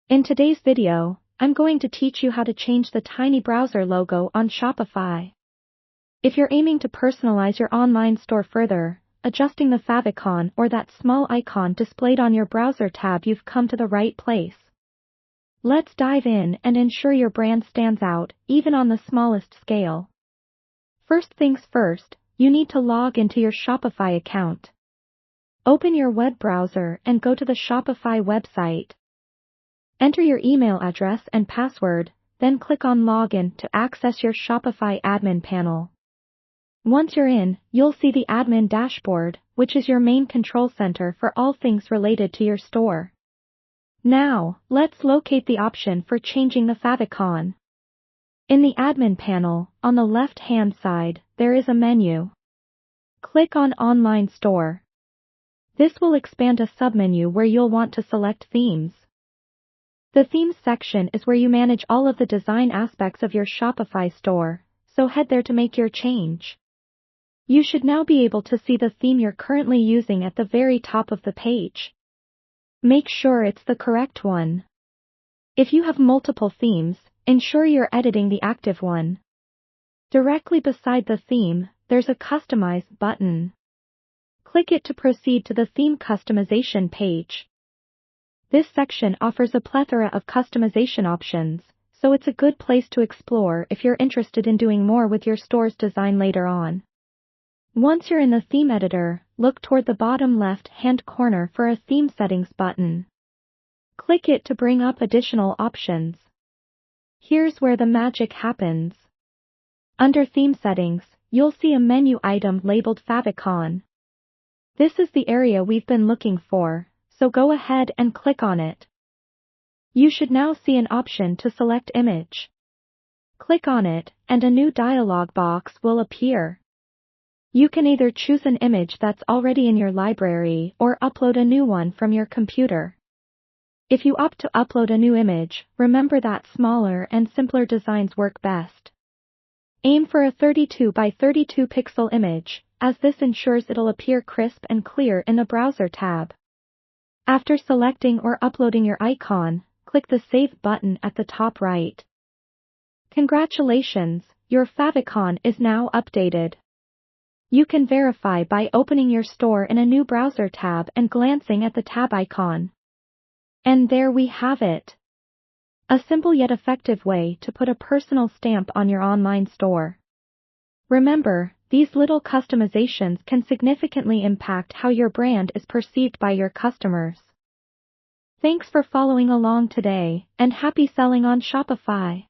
In today's video, I'm going to teach you how to change the tiny browser logo on Shopify. If you're aiming to personalize your online store further, adjusting the favicon or that small icon displayed on your browser tab, you've come to the right place. Let's dive in and ensure your brand stands out, even on the smallest scale. First things first, you need to log into your Shopify account. Open your web browser and go to the Shopify website. Enter your email address and password, then click on Login to access your Shopify admin panel. Once you're in, you'll see the admin dashboard, which is your main control center for all things related to your store. Now, let's locate the option for changing the favicon. In the admin panel, on the left-hand side, there is a menu. Click on Online Store. This will expand a submenu where you'll want to select themes. The Themes section is where you manage all of the design aspects of your Shopify store, so head there to make your change. You should now be able to see the theme you're currently using at the very top of the page. Make sure it's the correct one. If you have multiple themes, ensure you're editing the active one. Directly beside the theme, there's a Customize button. Click it to proceed to the theme customization page. This section offers a plethora of customization options, so it's a good place to explore if you're interested in doing more with your store's design later on. Once you're in the theme editor, look toward the bottom left-hand corner for a Theme Settings button. Click it to bring up additional options. Here's where the magic happens. Under Theme Settings, you'll see a menu item labeled Favicon. This is the area we've been looking for, so go ahead and click on it. You should now see an option to select image. Click on it, and a new dialog box will appear. You can either choose an image that's already in your library or upload a new one from your computer. If you opt to upload a new image, remember that smaller and simpler designs work best. Aim for a 32 by 32 pixel image, as this ensures it'll appear crisp and clear in the browser tab. After selecting or uploading your icon, click the Save button at the top right. Congratulations, your favicon is now updated. You can verify by opening your store in a new browser tab and glancing at the tab icon. And there we have it. A simple yet effective way to put a personal stamp on your online store. Remember, these little customizations can significantly impact how your brand is perceived by your customers. Thanks for following along today, and happy selling on Shopify.